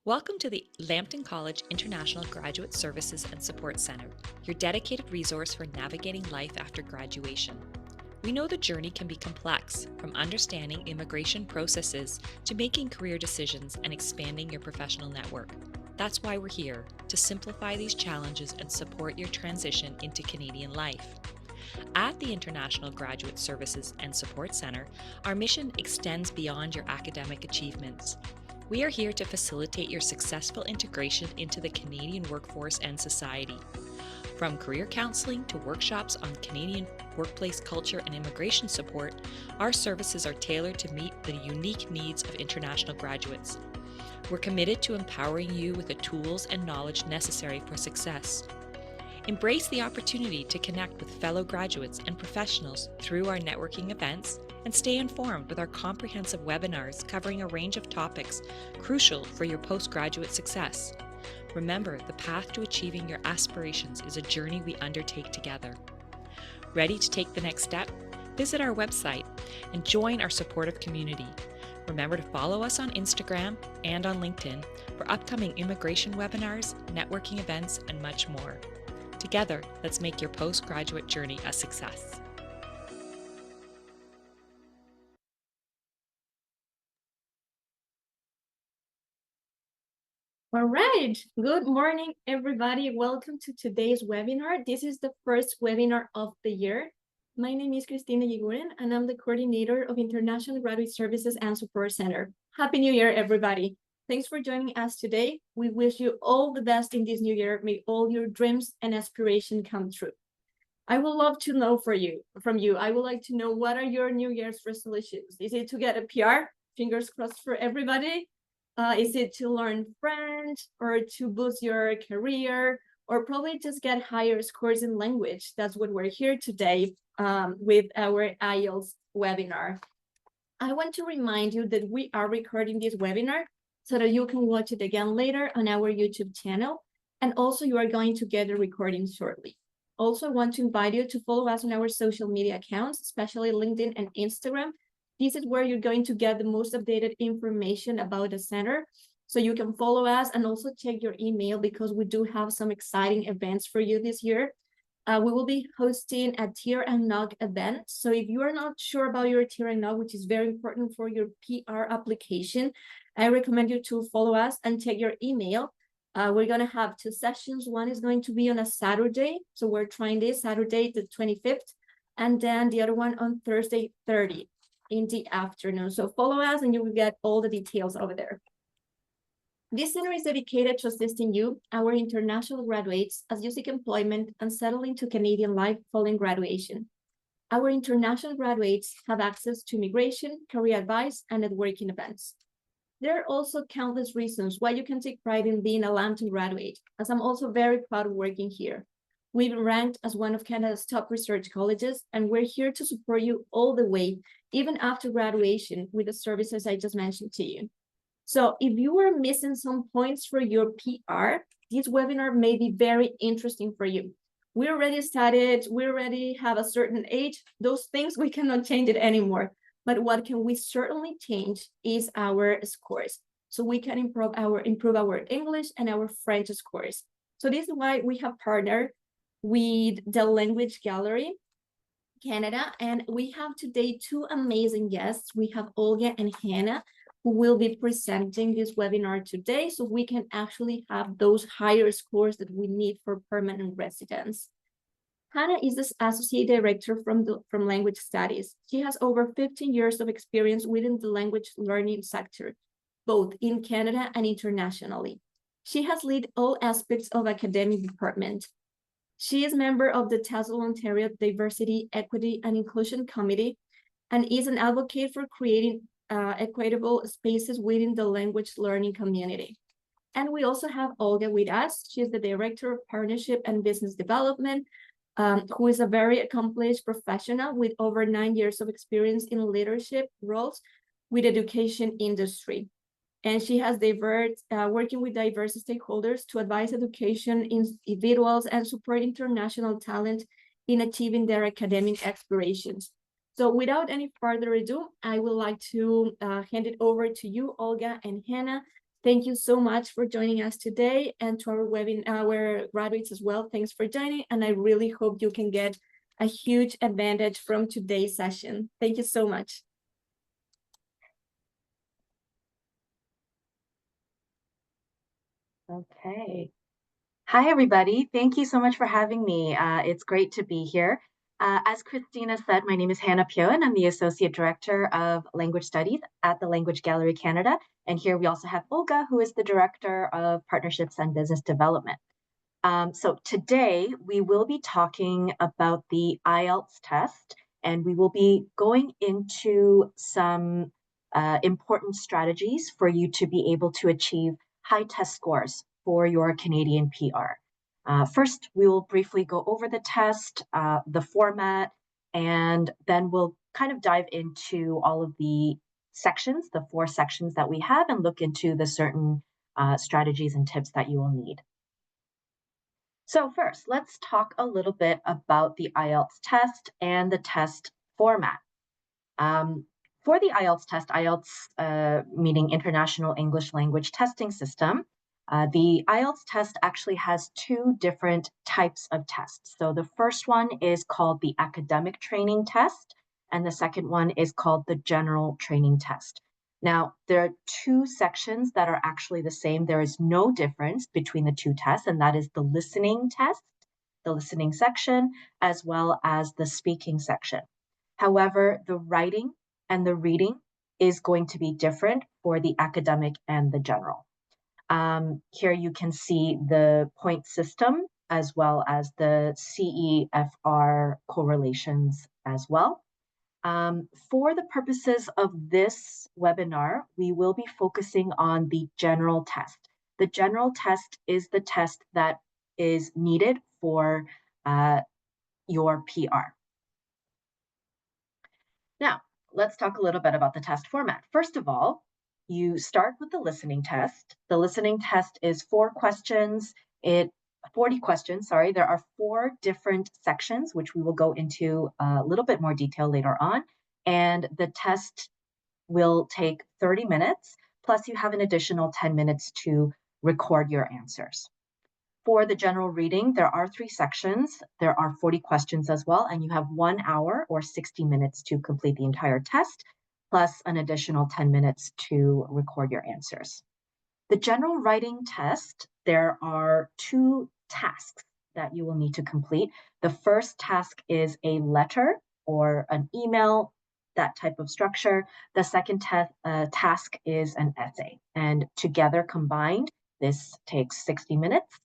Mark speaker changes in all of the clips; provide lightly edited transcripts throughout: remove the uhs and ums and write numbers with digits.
Speaker 1: Welcome to the Lambton College International Graduate Services and Support Center, your dedicated resource for navigating life after graduation. We know the journey can be complex, from understanding immigration processes to making career decisions and expanding your professional network. That's why we're here, to simplify these challenges and support your transition into Canadian life. At the International Graduate Services and Support Center, our mission extends beyond your academic achievements. We are here to facilitate your successful integration into the Canadian workforce and society. From career counseling to workshops on Canadian workplace culture and immigration support, our services are tailored to meet the unique needs of international graduates. We're committed to empowering you with the tools and knowledge necessary for success. Embrace the opportunity to connect with fellow graduates and professionals through our networking events and stay informed with our comprehensive webinars covering a range of topics crucial for your postgraduate success. Remember, the path to achieving your aspirations is a journey we undertake together. Ready to take the next step? Visit our website and join our supportive community. Remember to follow us on Instagram and on LinkedIn for upcoming immigration webinars, networking events, and much more. Together, let's make your postgraduate journey a success.
Speaker 2: All right. Good morning, everybody. Welcome to today's webinar. This is the first webinar of the year. My name is Cristina Yiguren, and I'm the coordinator of International Graduate Services and Support Center. Happy New Year, everybody. Thanks for joining us today. We wish you all the best in this new year. May all your dreams and aspirations come true. I would love to know from you. I would like to know, what are your New Year's resolutions? Is it to get a PR? Fingers crossed for everybody. Is it to learn French or to boost your career, or probably just get higher scores in language? That's what we're here today with our IELTS webinar. I want to remind you that we are recording this webinar so that you can watch it again later on our YouTube channel. And also you are going to get a recording shortly. Also, I want to invite you to follow us on our social media accounts, especially LinkedIn and Instagram. This is where you're going to get the most updated information about the center. So you can follow us and also check your email, because we do have some exciting events for you this year. We will be hosting a Tier and NOG event. So if you are not sure about your Tier and NOG, which is very important for your PR application, I recommend you to follow us and check your email. We're going to have two sessions. One is going to be on a Saturday. So we're trying this Saturday, the 25th, and then the other one on Thursday, 30th in the afternoon. So follow us and you will get all the details over there. This center is dedicated to assisting you, our international graduates, as you seek employment and settle into Canadian life following graduation. Our international graduates have access to immigration, career advice, and networking events. There are also countless reasons why you can take pride in being a Lambton graduate, as I'm also very proud of working here. We've been ranked as one of Canada's top research colleges, and we're here to support you all the way, even after graduation, with the services I just mentioned to you. So if you are missing some points for your PR, this webinar may be very interesting for you. We already started, we already have a certain age. Those things, we cannot change it anymore. But what can we certainly change is our scores. So we can improve our English and our French scores. So this is why we have partnered with the Language Gallery Canada. And we have today two amazing guests. We have Olga and Hannah, who will be presenting this webinar today, so we can actually have those higher scores that we need for permanent residence. Hannah is the Associate Director from Language Studies. She has over 15 years of experience within the language learning sector, both in Canada and internationally. She has led all aspects of academic department. She is member of the TESOL Ontario Diversity, Equity, and Inclusion Committee, and is an advocate for creating equitable spaces within the language learning community. And we also have Olga with us. She is the Director of Partnership and Business Development, who is a very accomplished professional with over 9 years of experience in leadership roles with education industry. And she has working with diverse stakeholders to advise education individuals and support international talent in achieving their academic aspirations. So without any further ado, I would like to hand it over to you, Olga and Hannah. Thank you so much for joining us today, and to our graduates as well. Thanks for joining, and I really hope you can get a huge advantage from today's session. Thank you so much.
Speaker 3: Okay. Hi, everybody. Thank you so much for having me. It's great to be here. As Christina said, my name is Hannah Pio, and I'm the Associate Director of Language Studies at the Language Gallery Canada. And here we also have Olga, who is the Director of Partnerships and Business Development. So today we will be talking about the IELTS test, and we will be going into some important strategies for you to be able to achieve high test scores for your Canadian PR. First, we will briefly go over the test, the format, and then we'll kind of dive into all of the sections, the 4 sections that we have, and look into the certain strategies and tips that you will need. So first, let's talk a little bit about the IELTS test and the test format. For the IELTS test, IELTS meaning International English Language Testing System, the IELTS test actually has 2 different types of tests. So the first one is called the academic training test, and the second one is called the general training test. Now, there are 2 sections that are actually the same. There is no difference between the 2 tests, and that is the listening test, the listening section, as well as the speaking section. However, the writing and the reading is going to be different for the academic and the general. Here you can see the point system as well as the CEFR correlations as well. For the purposes of this webinar, we will be focusing on the general test. The general test is the test that is needed for your PR. Now, let's talk a little bit about the test format. First of all, you start with the listening test. The listening test is 40 questions, sorry. There are 4 different sections, which we will go into a little bit more detail later on. And the test will take 30 minutes, plus you have an additional 10 minutes to record your answers. For the general reading, there are 3 sections. There are 40 questions as well, and you have 1 hour or 60 minutes to complete the entire test, plus an additional 10 minutes to record your answers. The general writing test, there are 2 tasks that you will need to complete. The first task is a letter or an email, that type of structure. The second task is an essay, and together combined, this takes 60 minutes.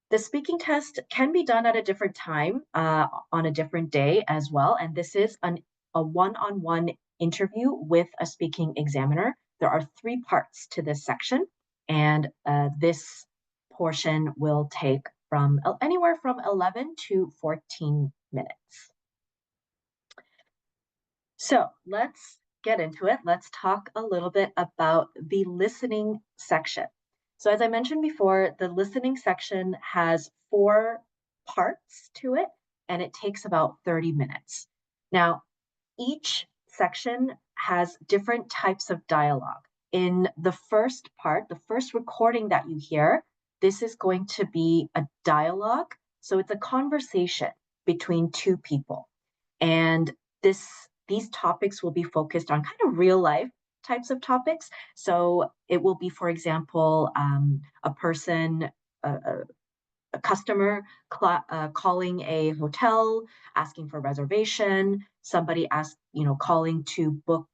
Speaker 3: The speaking test can be done at a different time on a different day as well, and this is a one-on-one interview with a speaking examiner. There are 3 parts to this section, and this portion will take from anywhere from 11 to 14 minutes. So let's get into it. Let's talk a little bit about the listening section. So as I mentioned before, the listening section has 4 parts to it, and it takes about 30 minutes. Now, each section has different types of dialogue. In the first part, the first recording that you hear, this is going to be a dialogue. So it's a conversation between 2 people. And these topics will be focused on kind of real life types of topics. So it will be, for example, a person, a customer calling a hotel, asking for reservation, somebody calling to book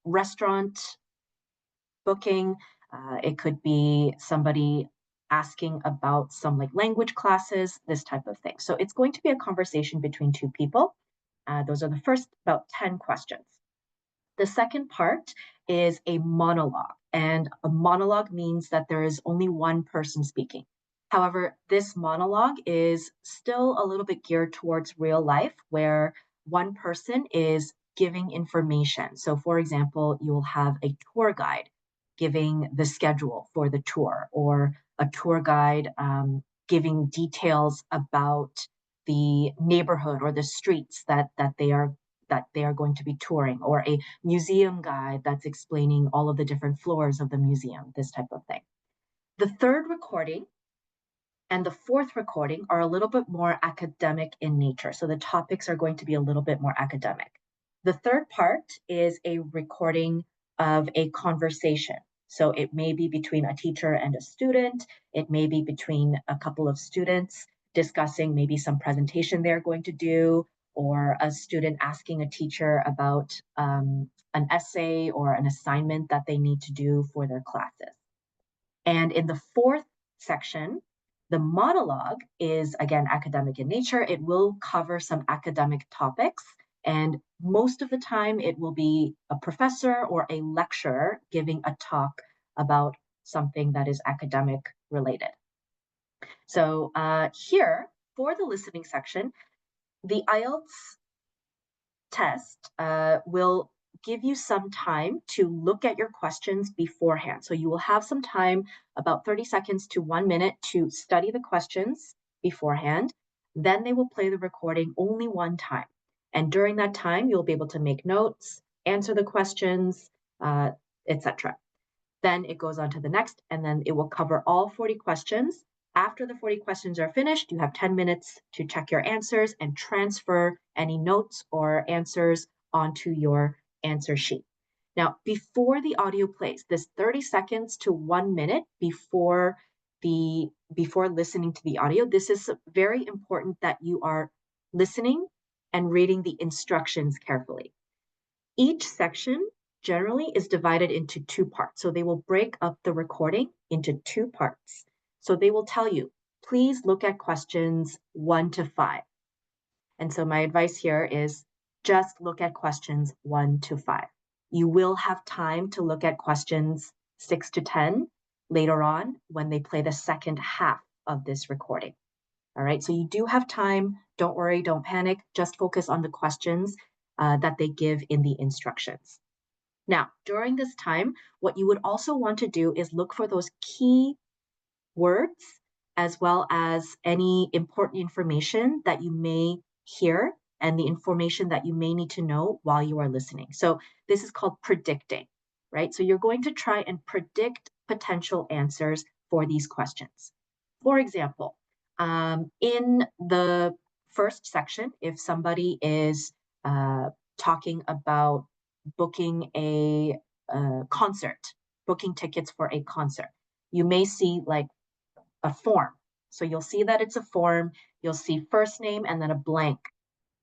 Speaker 3: restaurant booking. It could be somebody asking about some language classes, this type of thing. So it's going to be a conversation between 2 people. Those are the first about 10 questions. The second part is a monologue, and a monologue means that there is only one person speaking. However, this monologue is still a little bit geared towards real life, where one person is giving information. So for example, you'll have a tour guide giving the schedule for the tour, or a tour guide giving details about the neighborhood or the streets that that they are going to be touring, or a museum guide that's explaining all of the different floors of the museum, this type of thing. The third recording and the fourth recording are a little bit more academic in nature. So the topics are going to be a little bit more academic. The third part is a recording of a conversation. So it may be between a teacher and a student. It may be between a couple of students discussing maybe some presentation they're going to do, or a student asking a teacher about an essay or an assignment that they need to do for their classes. And in the fourth section, the monologue is, again, academic in nature. It will cover some academic topics, and most of the time it will be a professor or a lecturer giving a talk about something that is academic related. So here, for the listening section, the IELTS test will give you some time to look at your questions beforehand. So you will have some time, about 30 seconds to 1 minute, to study the questions beforehand. Then they will play the recording only one time. And during that time, you'll be able to make notes, answer the questions, etc. Then it goes on to the next, and then it will cover all 40 questions. After the 40 questions are finished, you have 10 minutes to check your answers and transfer any notes or answers onto your answer sheet. Now, before the audio plays, this 30 seconds to 1 minute before listening to the audio, this is very important that you are listening and reading the instructions carefully. Each section generally is divided into two parts. So they will break up the recording into two parts. So they will tell you, please look at questions 1 to 5. And so my advice here is just look at questions 1 to 5. You will have time to look at questions 6 to 10 later on when they play the second half of this recording. All right, so you do have time. Don't worry, don't panic. Just focus on the questions that they give in the instructions. Now, during this time, what you would also want to do is look for those key words, as well as any important information that you may hear and the information that you may need to know while you are listening. So this is called predicting, right? So you're going to try and predict potential answers for these questions. For example, in the first section, if somebody is talking about booking a concert, booking tickets for a concert, you may see like a form. So you'll see that it's a form, you'll see first name and then a blank.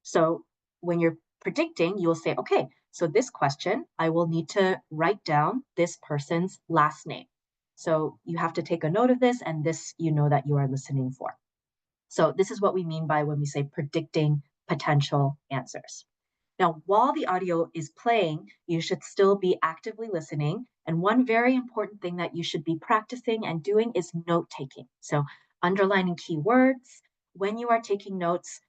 Speaker 3: So when you're predicting, you'll say, okay, so this question, I will need to write down this person's last name. So you have to take a note of this, and this you know that you are listening for. So this is what we mean by when we say predicting potential answers. Now, while the audio is playing, you should still be actively listening. And one very important thing that you should be practicing and doing is note taking. So underlining keywords. When you are taking notes,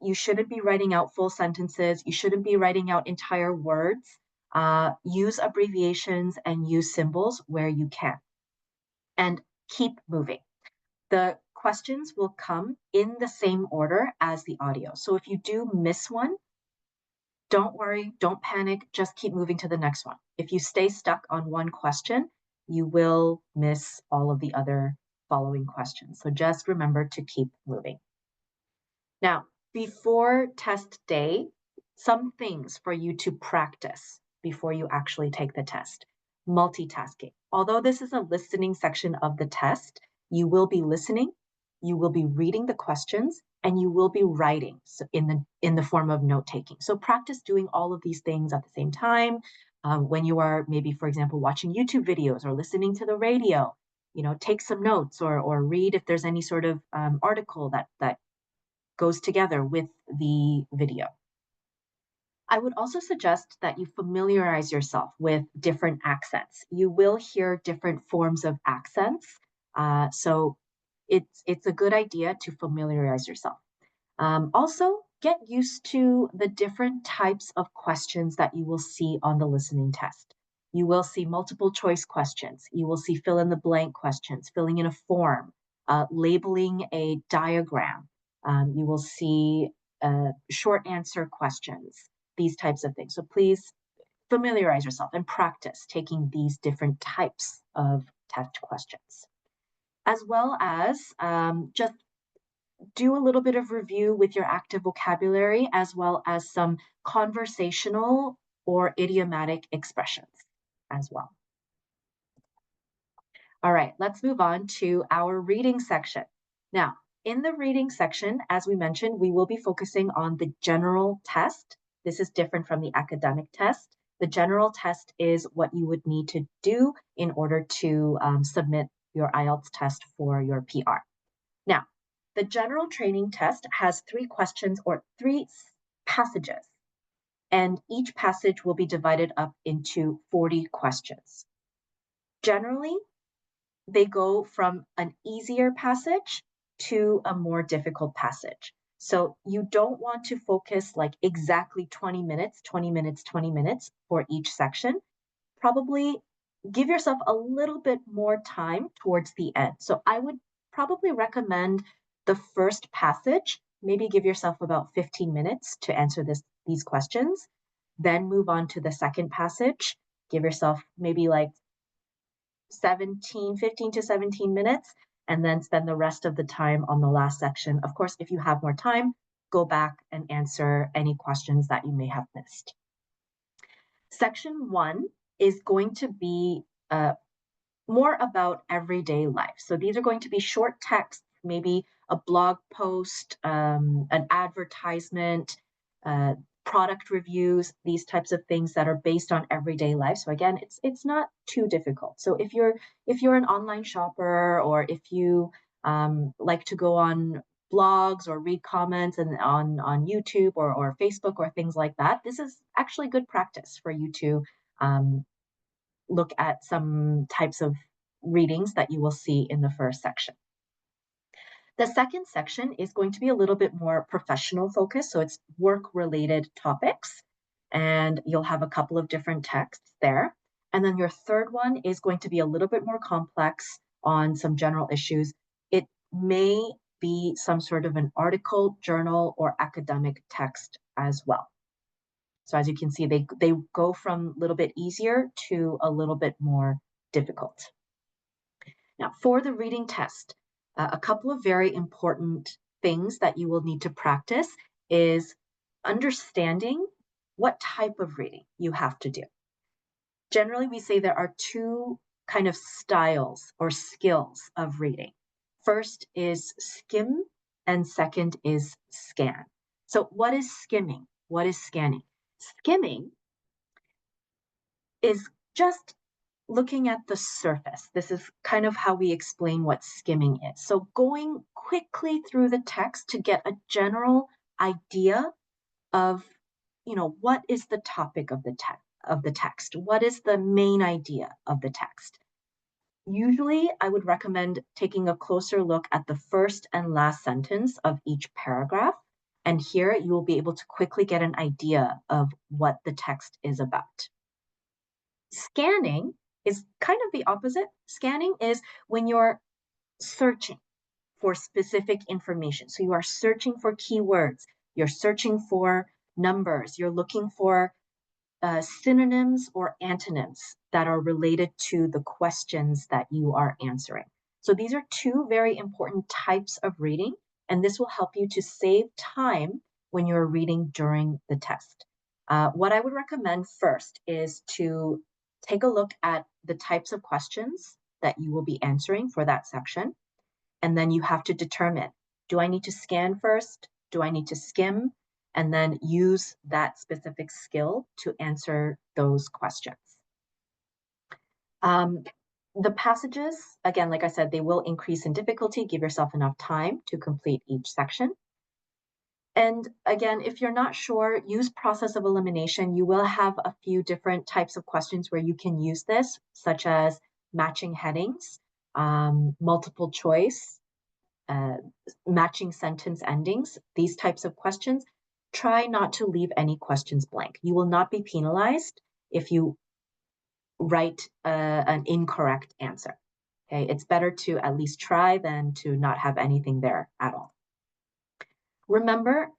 Speaker 3: you shouldn't be writing out full sentences. You shouldn't be writing out entire words. Use abbreviations and use symbols where you can. And keep moving. The questions will come in the same order as the audio. So if you do miss one, don't worry, don't panic, just keep moving to the next one. If you stay stuck on one question, you will miss all of the other following questions. So just remember to keep moving. Now, before test day, some things for you to practice before you actually take the test. Multitasking. Although this is a listening section of the test, you will be listening, you will be reading the questions, and you will be writing in the form of note-taking. So practice doing all of these things at the same time. When you are maybe, for example, watching YouTube videos or listening to the radio, take some notes or read if there's any sort of article that goes together with the video. I would also suggest that you familiarize yourself with different accents. You will hear different forms of accents, so it's a good idea to familiarize yourself. Also, get used to the different types of questions that you will see on the listening test. You will see multiple choice questions. You will see fill in the blank questions, filling in a form, labeling a diagram. You will see short answer questions, these types of things. So please familiarize yourself and practice taking these different types of test questions, as well as just do a little bit of review with your active vocabulary, as well as some conversational or idiomatic expressions as well. All right, let's move on to our reading section. Now, in the reading section, as we mentioned, we will be focusing on the general test. This is different from the academic test. The general test is what you would need to do in order to submit your IELTS test for your PR. Now, the general training test has 3 questions or 3 passages, and each passage will be divided up into 40 questions. Generally, they go from an easier passage to a more difficult passage. So you don't want to focus like exactly 20 minutes, 20 minutes, 20 minutes for each section. Probably give yourself a little bit more time towards the end. So I would probably recommend the first passage, maybe give yourself about 15 minutes to answer these questions, then move on to the second passage, give yourself maybe like 15 to 17 minutes, and then spend the rest of the time on the last section. Of course, if you have more time, go back and answer any questions that you may have missed. Section 1 is going to be more about everyday life. So these are going to be short texts, maybe a blog post, an advertisement, product reviews, these types of things that are based on everyday life. So again, it's not too difficult. So if you're an online shopper, or if you like to go on blogs or read comments and on YouTube or Facebook or things like that, this is actually good practice for you to look at some types of readings that you will see in the first section. The second section is going to be a little bit more professional focused, so it's work-related topics, and you'll have a couple of different texts there. And then your third one is going to be a little bit more complex on some general issues. It may be some sort of an article, journal, or academic text as well. So as you can see, they go from a little bit easier to a little bit more difficult. Now, for the reading test, a couple of very important things that you will need to practice is understanding what type of reading you have to do. Generally, we say there are 2 kind of styles or skills of reading. First is skim, and second is scan. So what is skimming? What is scanning? Skimming is just looking at the surface. This is kind of how we explain what skimming is. So going quickly through the text to get a general idea of, what is the topic of the text? What is the main idea of the text? Usually, I would recommend taking a closer look at the first and last sentence of each paragraph. And here you will be able to quickly get an idea of what the text is about. Scanning is kind of the opposite. Scanning is when you're searching for specific information. So you are searching for keywords, you're searching for numbers, you're looking for synonyms or antonyms that are related to the questions that you are answering. So these are 2 very important types of reading, and this will help you to save time when you're reading during the test. What I would recommend first is to take a look at the types of questions that you will be answering for that section. And then you have to determine, do I need to scan first? Do I need to skim? And then use that specific skill to answer those questions. The passages, again, like I said, they will increase in difficulty. Give yourself enough time to complete each section. And again, if you're not sure, use process of elimination. You will have a few different types of questions where you can use this, such as matching headings, multiple choice, matching sentence endings, these types of questions. Try not to leave any questions blank. You will not be penalized if you write an incorrect answer. Okay, it's better to at least try than to not have anything there at all. Remember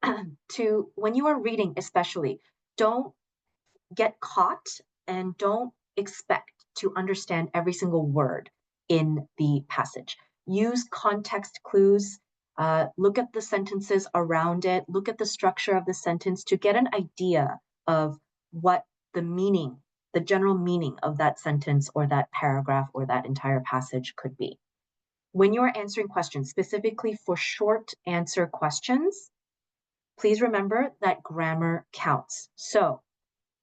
Speaker 3: to, when you are reading especially, don't get caught and don't expect to understand every single word in the passage. Use context clues, look at the sentences around it, look at the structure of the sentence to get an idea of what the meaning, the general meaning of that sentence or that paragraph or that entire passage could be. When you are answering questions, specifically for short answer questions, please remember that grammar counts. So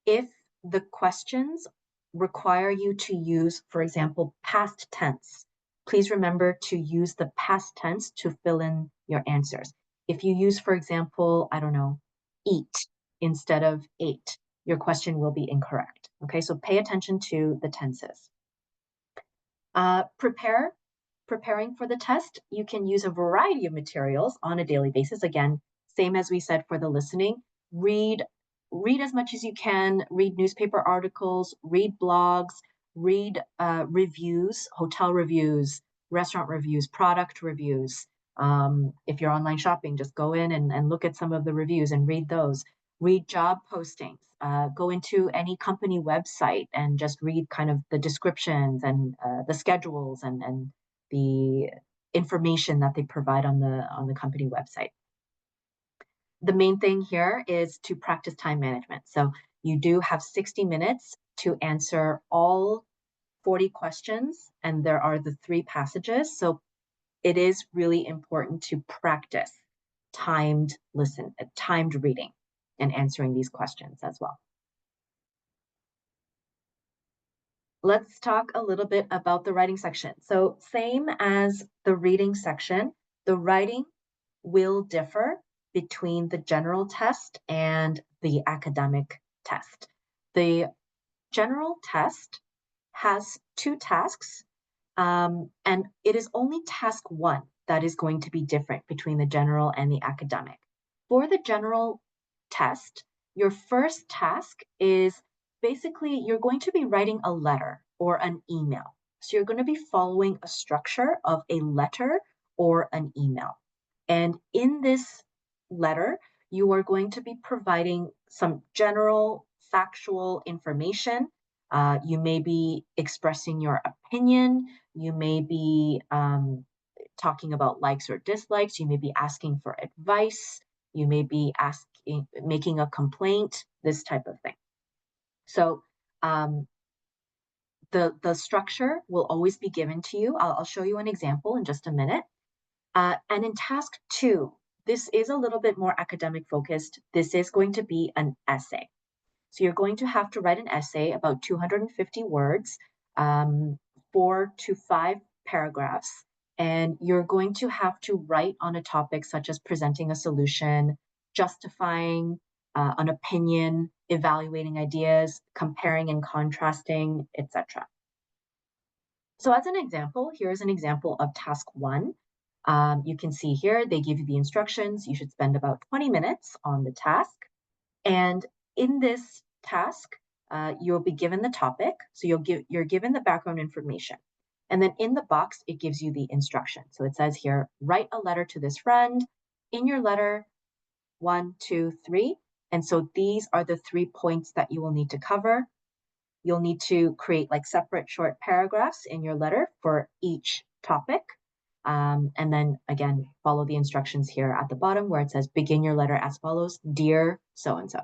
Speaker 3: if the questions require you to use, for example, past tense, please remember to use the past tense to fill in your answers. If you use, for example, I don't know, eat instead of ate, your question will be incorrect. Okay, so pay attention to the tenses. Preparing for the test, you can use a variety of materials on a daily basis. Again, same as we said for the listening. Read as much as you can, read newspaper articles, read blogs, read reviews, hotel reviews, restaurant reviews, product reviews. If you're online shopping, just go in and look at some of the reviews and read those. Read job postings, go into any company website and just read kind of the descriptions and the schedules and the information that they provide on the company website. The main thing here is to practice time management. So you do have 60 minutes to answer all 40 questions, and there are the 3 passages. So it is really important to practice timed reading and answering these questions as well. Let's talk a little bit about the writing section. So same as the reading section, the writing will differ between the general test and the academic test. The general test has 2 tasks, and it is only task 1 that is going to be different between the general and the academic. For the general test, your first task is basically you're going to be writing a letter or an email. So you're going to be following a structure of a letter or an email. And in this letter, you are going to be providing some general factual information. You may be expressing your opinion. You may be talking about likes or dislikes. You may be asking for advice. You may be making a complaint, this type of thing. So the structure will always be given to you. I'll show you an example in just a minute. And in task 2, this is a little bit more academic focused. This is going to be an essay. So you're going to have to write an essay about 250 words, 4 to 5 paragraphs, and you're going to have to write on a topic such as presenting a solution, justifying an opinion, evaluating ideas, comparing and contrasting, etc. So as an example, here's an example of task 1. You can see here, they give you the instructions. You should spend about 20 minutes on the task. And in this task, you'll be given the topic. So you're given the background information. And then in the box, it gives you the instruction. So it says here, write a letter to this friend. In your letter, 1, 2, 3. And so these are the 3 points that you will need to cover. You'll need to create like separate short paragraphs in your letter for each topic. And then again, follow the instructions here at the bottom where it says begin your letter as follows, dear so-and-so.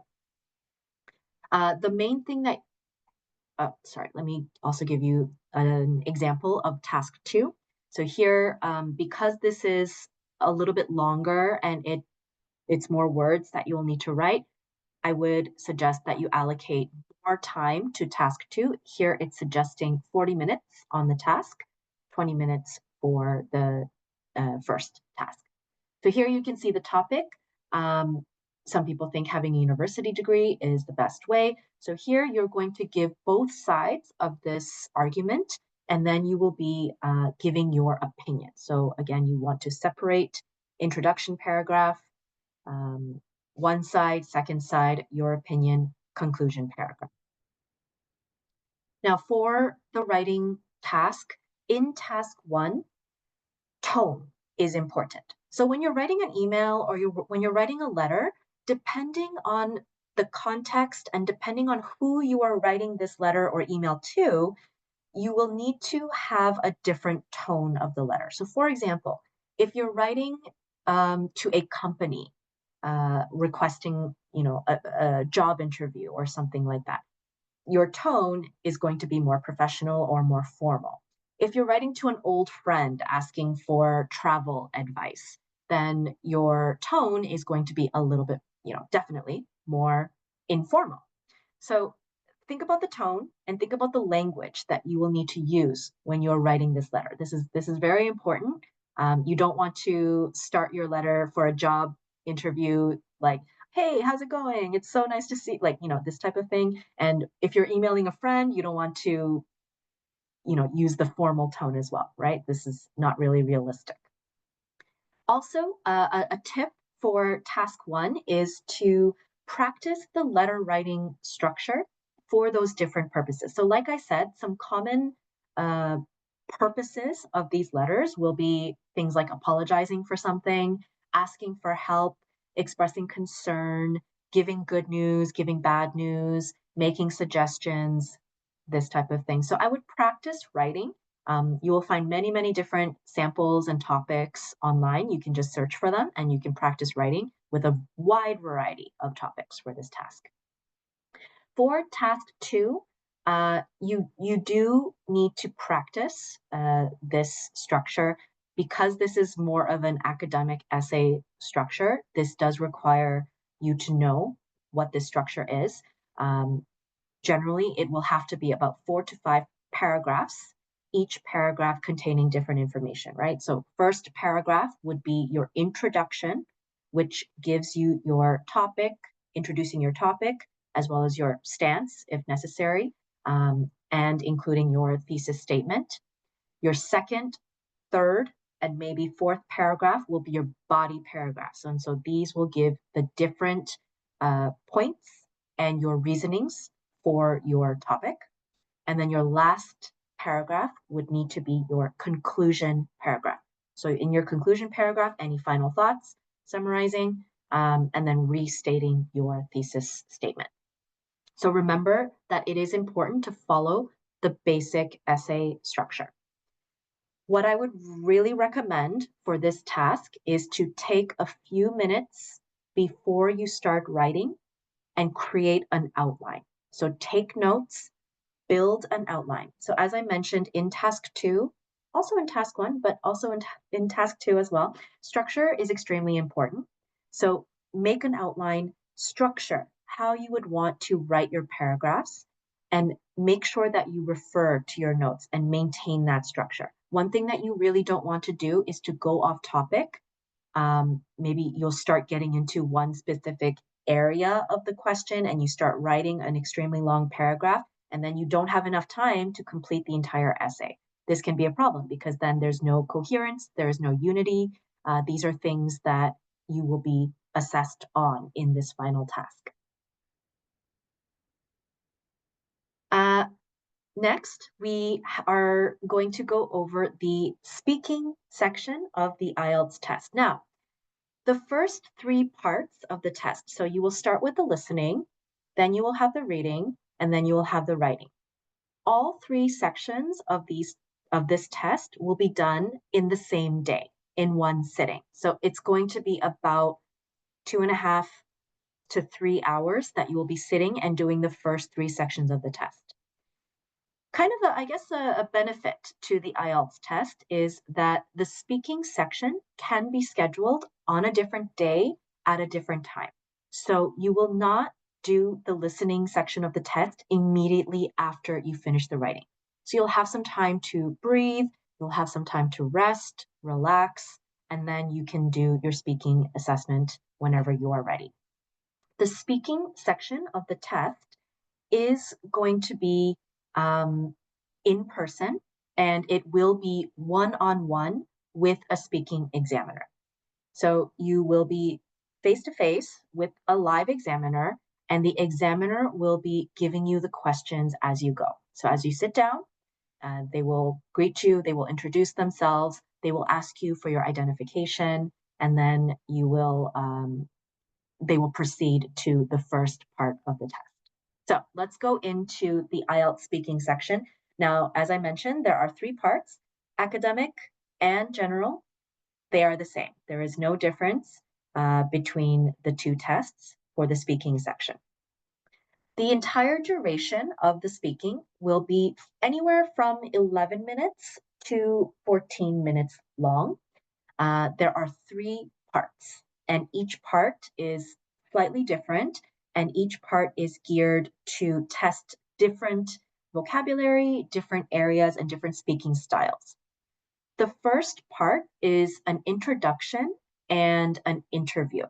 Speaker 3: The main thing that, let me also give you an example of task 2. So here, because this is a little bit longer and it's more words that you will need to write, I would suggest that you allocate more time to task 2. Here it's suggesting 40 minutes on the task, 20 minutes for the first task. So here you can see the topic. Some people think having a university degree is the best way. So here you're going to give both sides of this argument, and then you will be giving your opinion. So again, you want to separate introduction paragraph, one side, second side, your opinion, conclusion paragraph. Now for the writing task, in task 1, tone is important. So when you're writing an email or when you're writing a letter, depending on the context and depending on who you are writing this letter or email to, you will need to have a different tone of the letter. So for example, if you're writing to a company requesting, a job interview or something like that, your tone is going to be more professional or more formal. If you're writing to an old friend asking for travel advice, then your tone is going to be a little bit, definitely more informal. So think about the tone and think about the language that you will need to use when you're writing this letter. This is very important. You don't want to start your letter for a job interview like, "Hey, how's it going? It's so nice to see," like, this type of thing. And if you're emailing a friend, you don't want to, use the formal tone as well, right? This is not really realistic. Also, a tip for task one is to practice the letter writing structure for those different purposes. So, like I said, some common uh, purposes of these letters will be things like apologizing for something, asking for help, expressing concern, giving good news, giving bad news, making suggestions, this type of thing. So, I would practice writing. You will find many, many different samples and topics online. You can just search for them and you can practice writing with a wide variety of topics for this task. For task two, you do need to practice this structure because this is more of an academic essay structure. This does require you to know what this structure is. Um, Generally, it will have to be about 4 to 5 paragraphs, each paragraph containing different information, right? So, first paragraph would be your introduction, which gives you your topic, introducing your topic, as well as your stance, if necessary, and including your thesis statement. Your second, third, and maybe fourth paragraph will be your body paragraphs. And so these will give the different points and your reasonings for your topic. And then your last paragraph would need to be your conclusion paragraph. So in your conclusion paragraph, any final thoughts, summarizing, and then restating your thesis statement. So remember that it is important to follow the basic essay structure. What I would really recommend for this task is to take a few minutes before you start writing and create an outline. So take notes, build an outline. So as I mentioned in task two, also in task one, but also in task two as well, structure is extremely important. So make an outline, structure how you would want to write your paragraphs, and make sure that you refer to your notes and maintain that structure. One thing that you really don't want to do is to go off topic. Maybe you'll start getting into one specific area of the question and you start writing an extremely long paragraph, and then you don't have enough time to complete the entire essay. This can be a problem because then there's no coherence, there's no unity. These are things that you will be assessed on in this final task. Next, we are going to go over the speaking section of the IELTS test. Now, the first three parts of the test, so you will start with the listening, then you will have the reading, and then you will have the writing. All three sections of this test will be done in the same day, in one sitting. So it's going to be about 2.5 to 3 hours that you will be sitting and doing the first three sections of the test. Kind of, a benefit to the IELTS test is that the speaking section can be scheduled on a different day at a different time. So you will not do the listening section of the test immediately after you finish the writing. So you'll have some time to breathe, you'll have some time to rest, relax, and then you can do your speaking assessment whenever you are ready. The speaking section of the test is going to be in person, and it will be one-on-one with a speaking examiner. So you will be face-to-face with a live examiner, and the examiner will be giving you the questions as you go. So as you sit down, they will greet you, they will introduce themselves, they will ask you for your identification, and then they will proceed to the first part of the test. So let's go into the IELTS speaking section. Now, as I mentioned, there are 3 parts, academic and general. They are the same. There is no difference between the 2 tests for the speaking section. The entire duration of the speaking will be anywhere from 11 minutes to 14 minutes long. There are 3 parts, and each part is slightly different, and each part is geared to test different vocabulary, different areas, and different speaking styles. The first part is an introduction and an interview.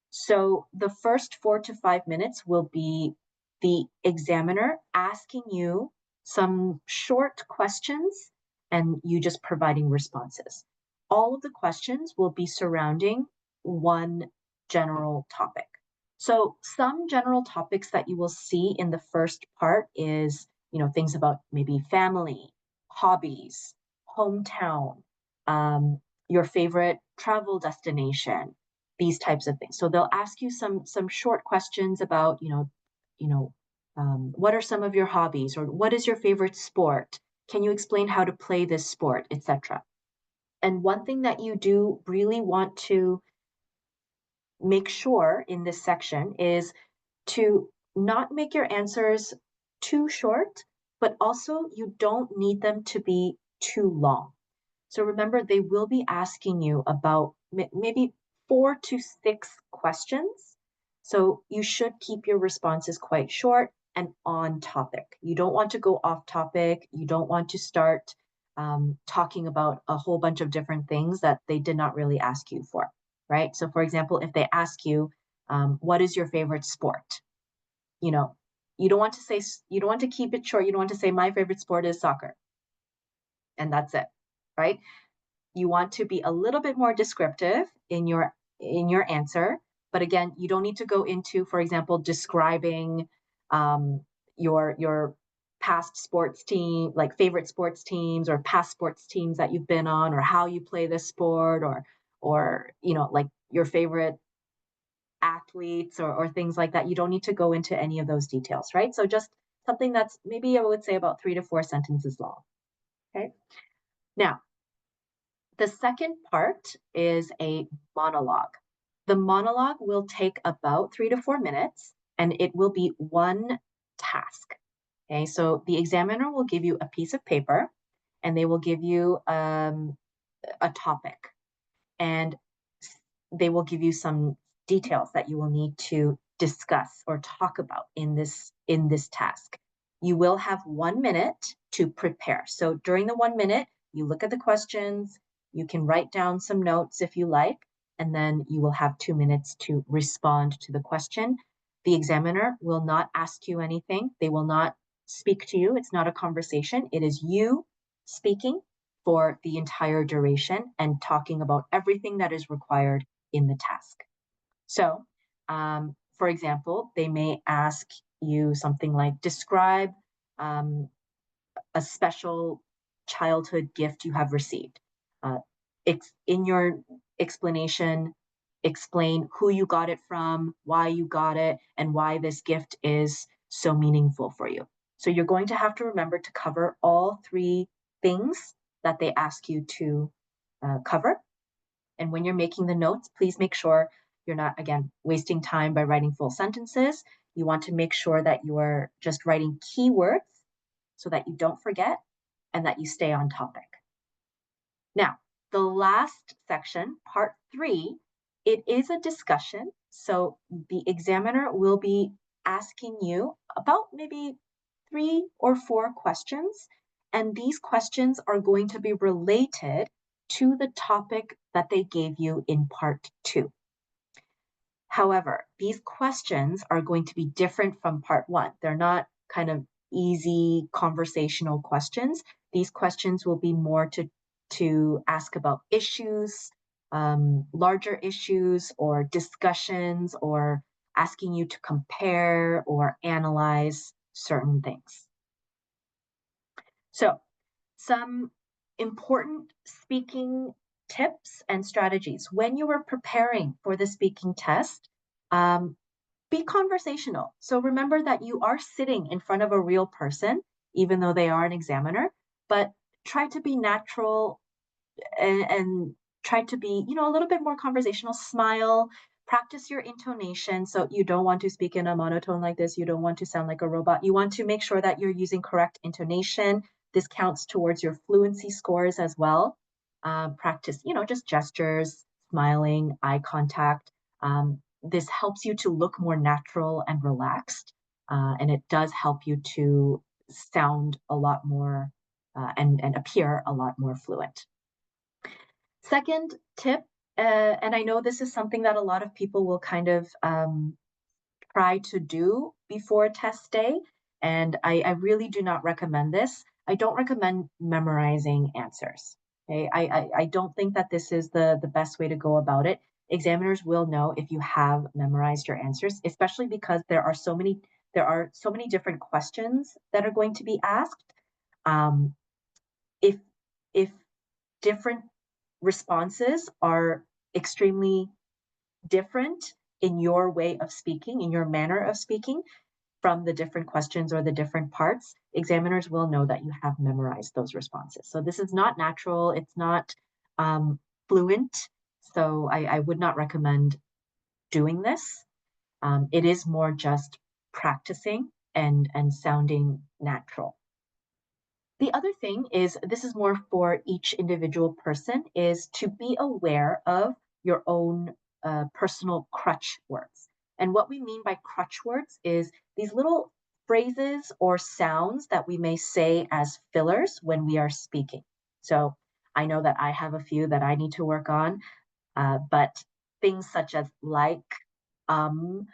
Speaker 3: So the first 4 to 5 minutes will be the examiner asking you some short questions and you just providing responses. All of the questions will be surrounding one general topic. So some general topics that you will see in the first part is, things about maybe family, hobbies, hometown, your favorite travel destination, these types of things. So they'll ask you some short questions about, what are some of your hobbies, or what is your favorite sport? Can you explain how to play this sport, etc. And one thing that you do really want to make sure in this section is to not make your answers too short, but also you don't need them to be too long. So remember, they will be asking you about maybe 4 to 6 questions. So you should keep your responses quite short and on topic. You don't want to go off topic. You don't want to start talking about a whole bunch of different things that they did not really ask you for, right? So for example, if they ask you, what is your favorite sport? You don't want to keep it short. You don't want to say, my favorite sport is soccer. And that's it, right? You want to be a little bit more descriptive in your answer, but again, you don't need to go into, for example, describing your past sports team, like favorite sports teams or past sports teams that you've been on, or how you play this sport, or like your favorite athletes or things like that. You don't need to go into any of those details, right? So just something that's maybe, I would say, about 3 to 4 sentences long. Okay. Now, the second part is a monologue. The monologue will take about 3 to 4 minutes, and it will be one task. Okay, so the examiner will give you a piece of paper, and they will give you a topic, and they will give you some details that you will need to discuss or talk about in this task. You will have 1 minute to prepare. So during the 1 minute, you look at the questions, you can write down some notes if you like, and then you will have 2 minutes to respond to the question. The examiner will not ask you anything. They will not speak to you. It's not a conversation. It is you speaking for the entire duration and talking about everything that is required in the task. So, for example, they may ask you something like, describe a special childhood gift you have received. In your explanation, explain who you got it from, why you got it, and why this gift is so meaningful for you. So you're going to have to remember to cover all 3 things that they ask you to cover. And when you're making the notes, please make sure you're not, again, wasting time by writing full sentences. You want to make sure that you are just writing keywords so that you don't forget and that you stay on topic. Now, the last section, part 3, it is a discussion. So the examiner will be asking you about maybe 3 or 4 questions, and these questions are going to be related to the topic that they gave you in part 2. However, these questions are going to be different from part 1. They're not kind of easy conversational questions. These questions will be more to ask about issues, larger issues or discussions, or asking you to compare or analyze certain things. So some important speaking tips and strategies. When you are preparing for the speaking test, be conversational. So remember that you are sitting in front of a real person, even though they are an examiner, but try to be natural and try to be, a little bit more conversational, smile, practice your intonation. So you don't want to speak in a monotone like this. You don't want to sound like a robot. You want to make sure that you're using correct intonation. This counts towards your fluency scores as well. Practice, just gestures, smiling, eye contact. This helps you to look more natural and relaxed. And it does help you to sound a lot more and appear a lot more fluent. Second tip, and I know this is something that a lot of people will kind of try to do before test day, and I really do not recommend this. I don't recommend memorizing answers. Okay, I don't think that this is the best way to go about it. Examiners will know if you have memorized your answers, especially because there are so many different questions that are going to be asked. If if different responses are extremely different in your way of speaking, in your manner of speaking from the different questions or the different parts, examiners will know that you have memorized those responses. So this is not natural, it's not fluent. So I would not recommend doing this. It is more just practicing and sounding natural. The other thing is, this is more for each individual person, is to be aware of your own personal crutch words. And what we mean by crutch words is these little phrases or sounds that we may say as fillers when we are speaking. So I know that I have a few that I need to work on, but things such as like, um,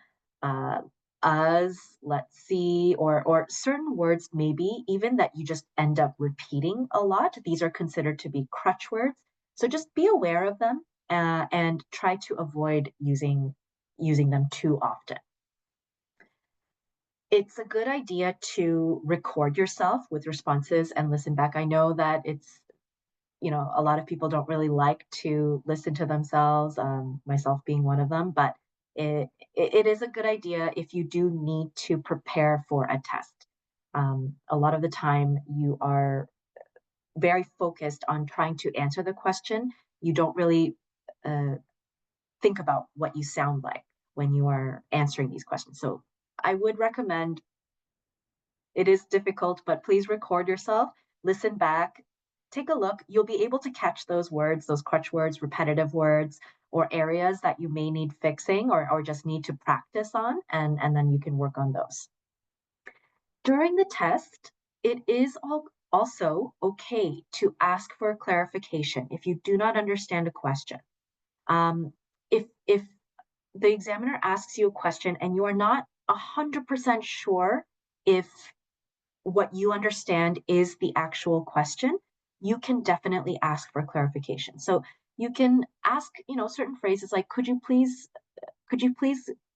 Speaker 3: uh, us, let's see, or certain words maybe even that you just end up repeating a lot. These are considered to be crutch words. So just be aware of them and try to avoid using them too often. It's a good idea to record yourself with responses and listen back. I know that it's a lot of people don't really like to listen to themselves, myself being one of them, but it is a good idea if you do need to prepare for a test. A lot of the time you are very focused on trying to answer the question. You don't really think about what you sound like when you are answering these questions. So I would recommend, it is difficult, but please record yourself, listen back, take a look. You'll be able to catch those words, those crutch words, repetitive words, or areas that you may need fixing or just need to practice on, and then you can work on those. During the test, it is also okay to ask for clarification if you do not understand a question. If the examiner asks you a question and you are not 100% sure if what you understand is the actual question, you can definitely ask for clarification. So you can ask, certain phrases like, could you please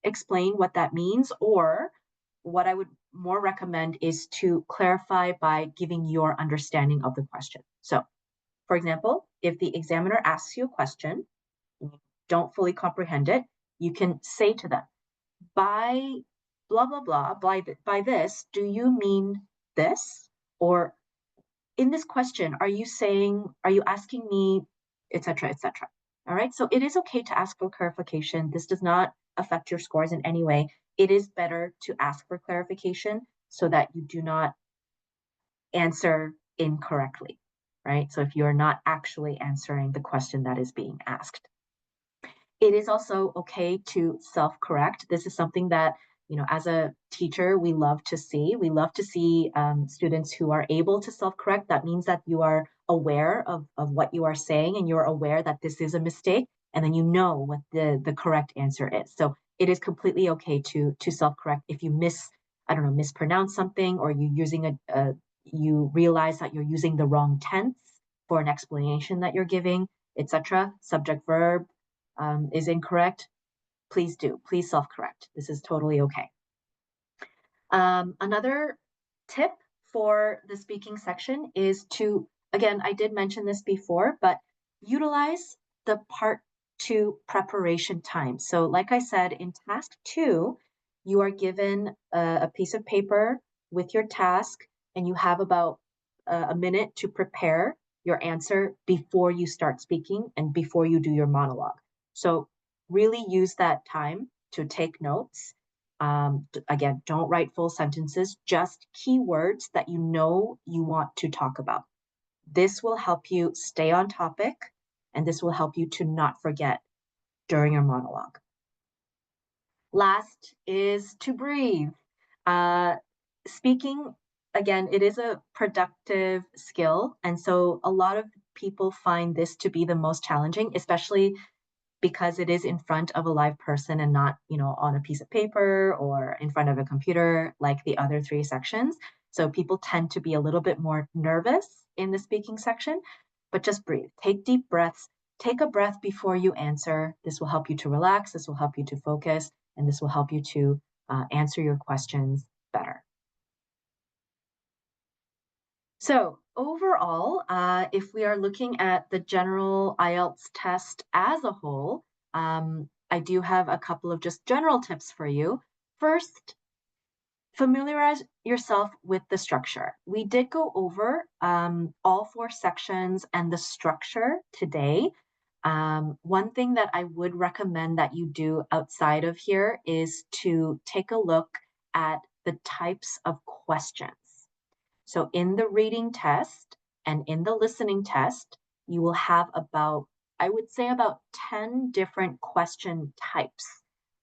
Speaker 3: explain what that means? Or what I would more recommend is to clarify by giving your understanding of the question. So, for example, if the examiner asks you a question, and you don't fully comprehend it, you can say to them, by blah, blah, blah, by this, do you mean this? Or in this question, are you asking me, etc., etc.? All right. So it is okay to ask for clarification. This does not affect your scores in any way. It is better to ask for clarification so that you do not answer incorrectly, right? So if you're not actually answering the question that is being asked. It is also okay to self-correct. This is something that, as a teacher, we love to see. We love to see students who are able to self-correct. That means that you are aware of what you are saying and you're aware that this is a mistake, and then you know what the correct answer is. So it is completely okay to self-correct if you mispronounce something, or you realize that you're using the wrong tense for an explanation that you're giving, etc. Subject verb is incorrect, please self-correct. This is totally okay. Another tip for the speaking section is to, again, I did mention this before, but utilize the part 2 preparation time. So like I said, in task 2, you are given a piece of paper with your task, and you have about a minute to prepare your answer before you start speaking and before you do your monologue. So really use that time to take notes. Again, don't write full sentences, just keywords that you know you want to talk about. This will help you stay on topic, and this will help you to not forget during your monologue. Last is to breathe. Speaking, again, it is a productive skill, and so a lot of people find this to be the most challenging, especially because it is in front of a live person and not, on a piece of paper or in front of a computer like the other 3 sections. So people tend to be a little bit more nervous in the speaking section, but just breathe. Take deep breaths. Take a breath before you answer. This will help you to relax. This will help you to focus, and this will help you to answer your questions better. So overall, if we are looking at the general IELTS test as a whole, I do have a couple of just general tips for you. First, familiarize yourself with the structure. We did go over all 4 sections and the structure today. One thing that I would recommend that you do outside of here is to take a look at the types of questions. So in the reading test and in the listening test, you will have I would say about 10 different question types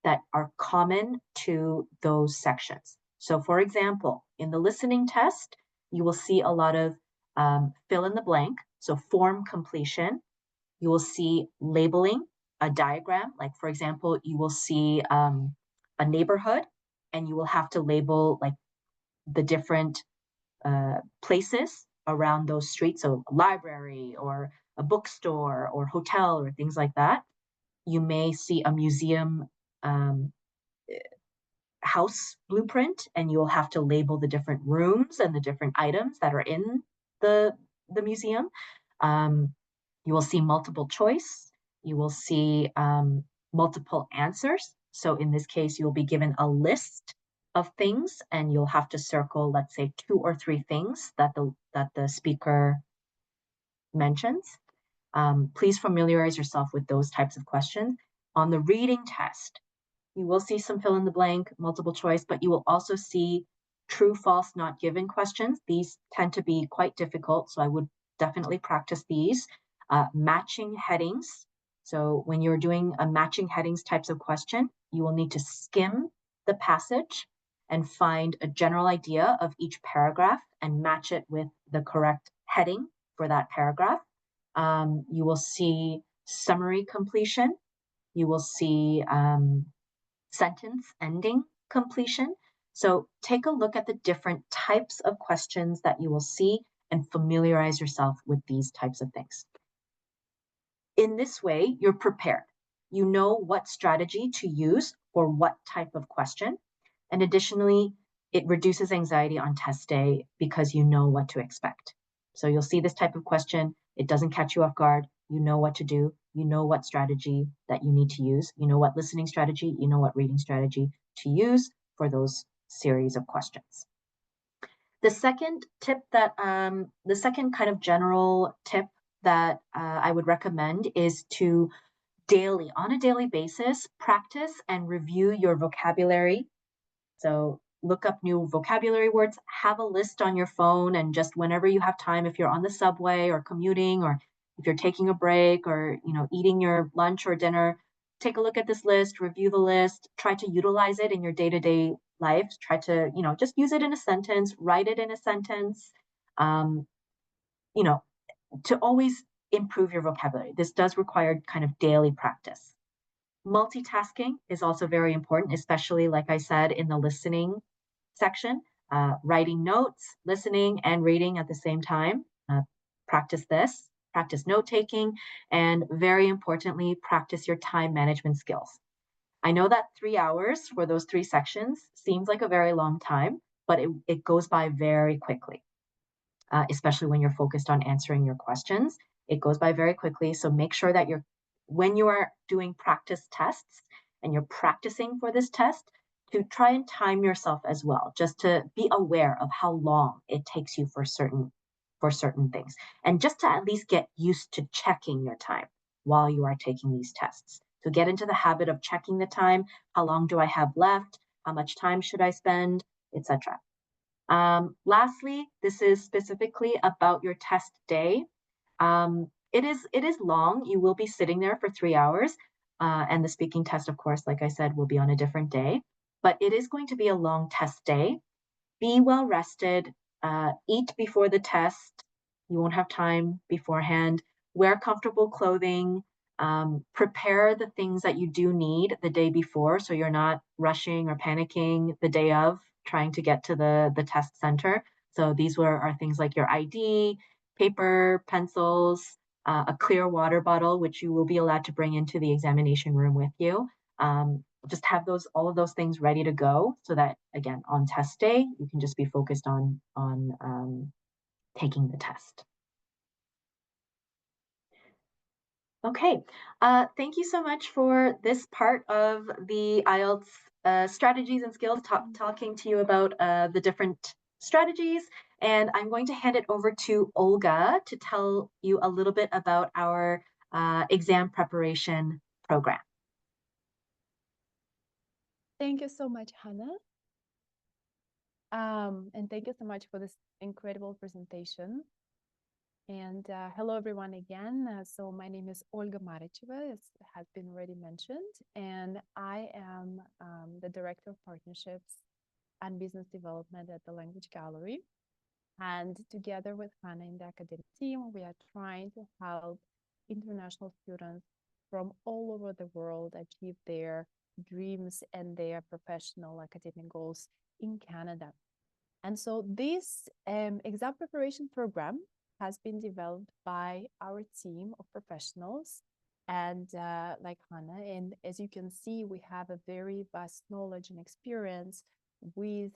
Speaker 3: that are common to those sections. So for example, in the listening test, you will see a lot of fill in the blank, so form completion. You will see labeling, a diagram. Like for example, you will see a neighborhood, and you will have to label like the different places around those streets, so a library or a bookstore or hotel or things like that. You may see a museum house blueprint, and you'll have to label the different rooms and the different items that are in the museum. You will see multiple choice. You will see multiple answers. So in this case, you'll be given a list of things, and you'll have to circle, let's say, 2 or 3 things that the speaker mentions. Please familiarize yourself with those types of questions. On the reading test, you will see some fill in the blank, multiple choice, but you will also see true, false, not given questions. These tend to be quite difficult, so I would definitely practice these. Matching headings. So when you're doing a matching headings types of question, you will need to skim the passage and find a general idea of each paragraph and match it with the correct heading for that paragraph. You will see summary completion. You will see sentence ending completion. So take a look at the different types of questions that you will see and familiarize yourself with these types of things. In this way, you're prepared. You know what strategy to use for what type of question. And additionally, it reduces anxiety on test day because you know what to expect. So you'll see this type of question. It doesn't catch you off guard. You know what to do. You know what strategy that you need to use. You know what listening strategy, you know what reading strategy to use for those series of questions. The second kind of general tip that I would recommend is to on a daily basis, practice and review your vocabulary. So look up new vocabulary words, have a list on your phone, and just whenever you have time, if you're on the subway or commuting, or if you're taking a break or eating your lunch or dinner, take a look at this list, review the list, try to utilize it in your day-to-day life. Try to just use it in a sentence, write it in a sentence, to always improve your vocabulary. This does require kind of daily practice. Multitasking is also very important, especially, like I said, in the listening section. Writing notes, listening, and reading at the same time. Practice this. Practice note-taking, and very importantly, practice your time management skills. I know that 3 hours for those 3 sections seems like a very long time, but it goes by very quickly, especially when you're focused on answering your questions. It goes by very quickly. So make sure that when you are doing practice tests and you're practicing for this test, to try and time yourself as well, just to be aware of how long it takes you for certain things. And just to at least get used to checking your time while you are taking these tests. So get into the habit of checking the time. How long do I have left? How much time should I spend, etc. Lastly, this is specifically about your test day. It is long. You will be sitting there for 3 hours. And the speaking test, of course, like I said, will be on a different day. But it is going to be a long test day. Be well rested. Eat before the test. You won't have time beforehand. Wear comfortable clothing. Prepare the things that you do need the day before, so you're not rushing or panicking the day of trying to get to the test center. So these are things like your ID, paper, pencils, a clear water bottle, which you will be allowed to bring into the examination room with you. Just have all of those things ready to go, so that again on test day you can just be focused on taking the test. Okay, thank you so much for this part of the IELTS strategies and skills, talking to you about the different strategies. And I'm going to hand it over to Olga to tell you a little bit about our exam preparation program.
Speaker 4: Thank you so much, Hannah. And thank you so much for this incredible presentation. And hello, everyone, again. So my name is Olga Maricheva, as has been already mentioned, and I am the Director of Partnerships and Business Development at the Language Gallery. And together with Hannah and the academic team, we are trying to help international students from all over the world achieve their dreams and their professional academic goals in Canada. And so this exam preparation program has been developed by our team of professionals and like Hannah. And as you can see, we have a very vast knowledge and experience with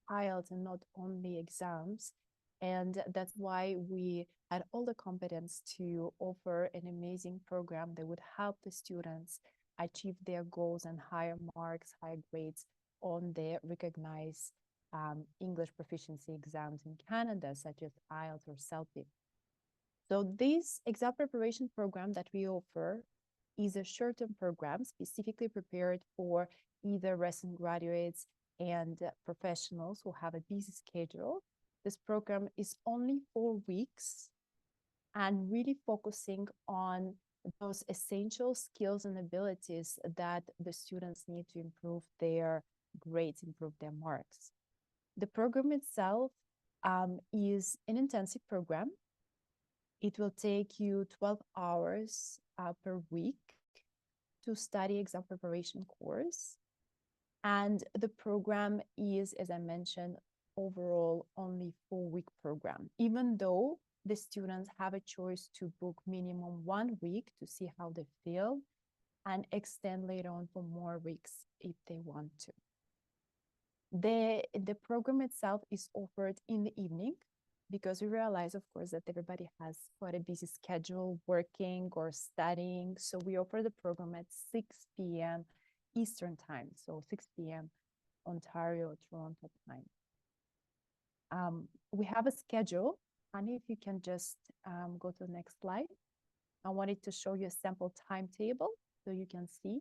Speaker 4: IELTS and not only exams. And that's why we had all the competence to offer an amazing program that would help the students achieve their goals and higher marks, higher grades on their recognized English proficiency exams in Canada, such as IELTS or CELTIP. So this exam preparation program that we offer is a short-term program specifically prepared for either recent graduates and professionals who have a busy schedule. This program is only 4 weeks and really focusing on those essential skills and abilities that the students need to improve their grades, improve their marks. The program itself is an intensive program. It will take you 12 hours per week to study exam preparation course. And the program is, as I mentioned, overall only 4-week program, even though the students have a choice to book minimum 1 week to see how they feel and extend later on for more weeks if they want to. The program itself is offered in the evening because we realize, of course, that everybody has quite a busy schedule working or studying. So we offer the program at 6 p.m. Eastern time, so 6 p.m. Ontario, Toronto time. We have a schedule. Honey, if you can just go to the next slide. I wanted to show you a sample timetable so you can see.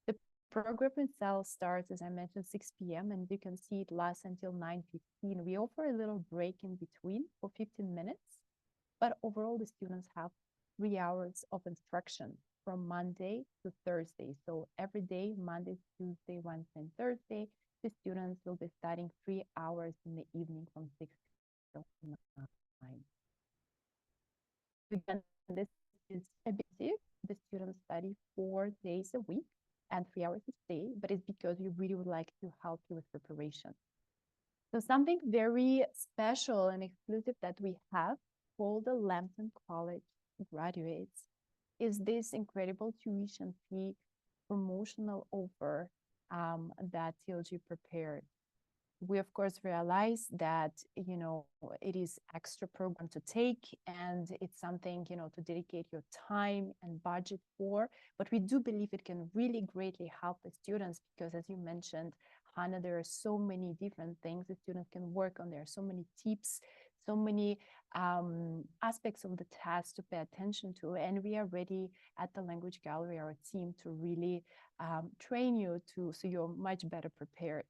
Speaker 4: The program itself starts, as I mentioned, 6 p.m. and you can see it lasts until 9:15. We offer a little break in between for 15 minutes, but overall the students have 3 hours of instruction from Monday to Thursday. So every day, Monday, Tuesday, Wednesday, and Thursday, the students will be studying 3 hours in the evening from 6 till 9. Again, this is objective. The students study 4 days a week and 3 hours each day, but it's because we really would like to help you with preparation. So something very special and exclusive that we have for the Lambton College graduates is this incredible tuition-free promotional offer that TLG prepared. we of course realize that, you know, it is extra program to take, and it's something, you know, to dedicate your time and budget for. But we do believe it can really greatly help the students, because as you mentioned, Hannah, there are so many different things the students can work on. There are so many tips, so many aspects of the test to pay attention to. And we are ready at the Language Gallery, our team, to really train you so you're much better prepared.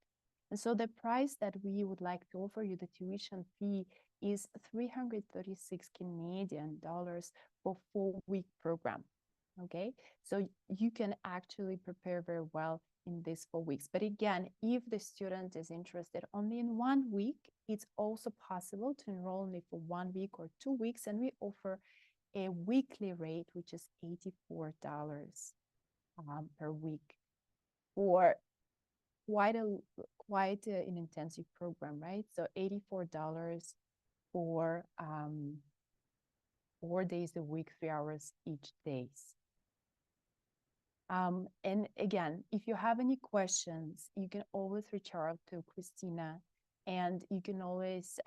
Speaker 4: And so the price that we would like to offer you, the tuition fee, is 336 Canadian dollars for 4-week program. Okay, so you can actually prepare very well in these 4 weeks. But again, if the student is interested only in 1 week, it's also possible to enroll only for 1 week or 2 weeks, and we offer a weekly rate, which is $84 per week for quite an intensive program, right? So $84 for 4 days a week, 3 hours each days. And again, if you have any questions, you can always reach out to Christina, and you can always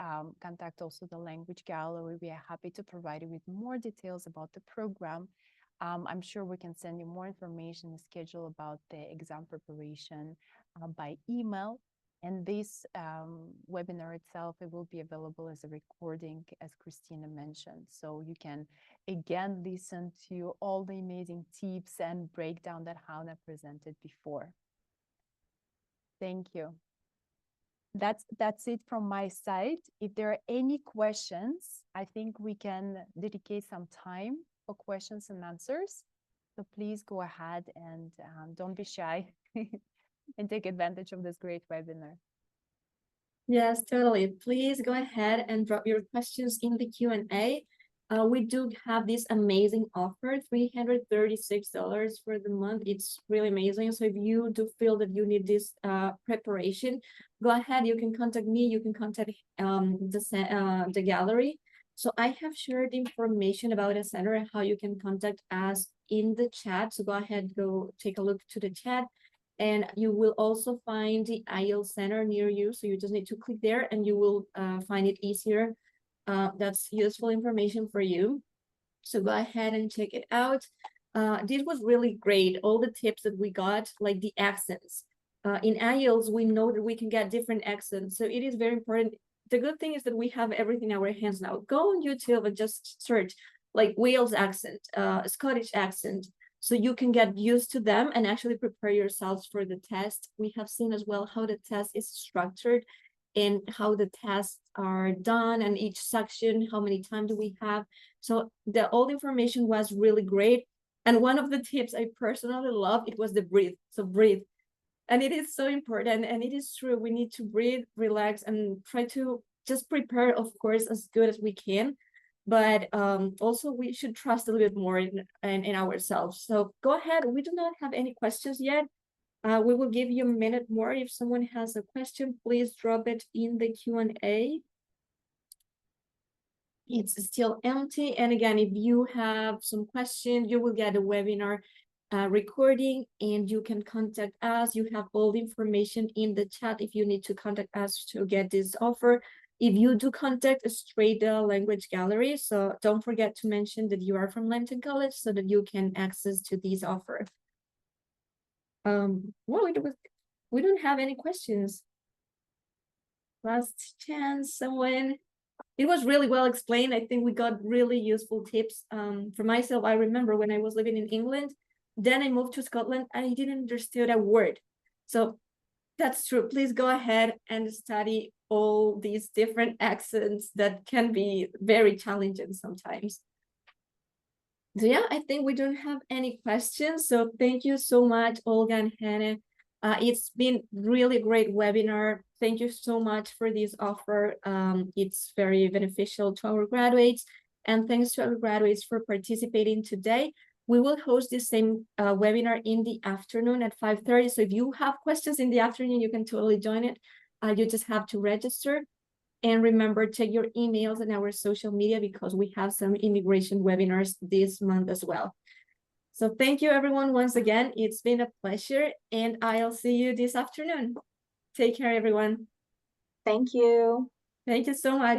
Speaker 4: contact also the Language Gallery. We are happy to provide you with more details about the program. I'm sure we can send you more information, a schedule about the exam preparation by email. And this webinar itself, it will be available as a recording, as Christina mentioned. So you can, again, listen to all the amazing tips and breakdown that Hannah presented before. Thank you. That's it from my side. If there are any questions, I think we can dedicate some time for questions and answers. So please go ahead and don't be shy and take advantage of this great webinar.
Speaker 2: Yes, totally. Please go ahead and drop your questions in the Q&A. We do have this amazing offer, $336 for the month. It's really amazing. So if you do feel that you need this preparation, go ahead. You can contact me. You can contact the gallery. So I have shared information about the center and how you can contact us in the chat. So go ahead, go take a look to the chat. And you will also find the IELTS Center near you. So you just need to click there and you will find it easier. That's useful information for you. So go ahead and check it out. This was really great. All the tips that we got, like the accents. In IELTS, we know that we can get different accents. So it is very important. The good thing is that we have everything in our hands now. Go on YouTube and just search like Wales accent, Scottish accent, so you can get used to them and actually prepare yourselves for the test. We have seen as well how the test is structured and how the tests are done, and each section, how many times do we have. So all the information was really great. And one of the tips I personally love, it was the breathe. So breathe. And it is so important, and it is true. We need to breathe, relax, and try to just prepare, of course, as good as we can. But also we should trust a little bit more in ourselves. So go ahead. We do not have any questions yet. We will give you a minute more. If someone has a question, please drop it in the Q&A. It's still empty. And again, if you have some questions, you will get a webinar recording and you can contact us. You have all the information in the chat if you need to contact us to get this offer. If you do contact straight the Language Gallery, so don't forget to mention that you are from Lambton College so that you can access to this offer. Well, we don't have any questions. Last chance, someone. It was really well explained. I think we got really useful tips. For myself, I remember when I was living in England, then I moved to Scotland, I didn't understand a word. So that's true. Please go ahead and study all these different accents that can be very challenging sometimes. So yeah, I think we don't have any questions. So thank you so much, Olga and Hannah. It's been really great webinar. Thank you so much for this offer. It's very beneficial to our graduates. And thanks to our graduates for participating today. We will host the same webinar in the afternoon at 5:30. So if you have questions in the afternoon, you can totally join it. You just have to register. And remember, check your emails and our social media because we have some immigration webinars this month as well. So thank you, everyone, once again. It's been a pleasure, and I'll see you this afternoon. Take care, everyone.
Speaker 3: Thank you.
Speaker 2: Thank you so much.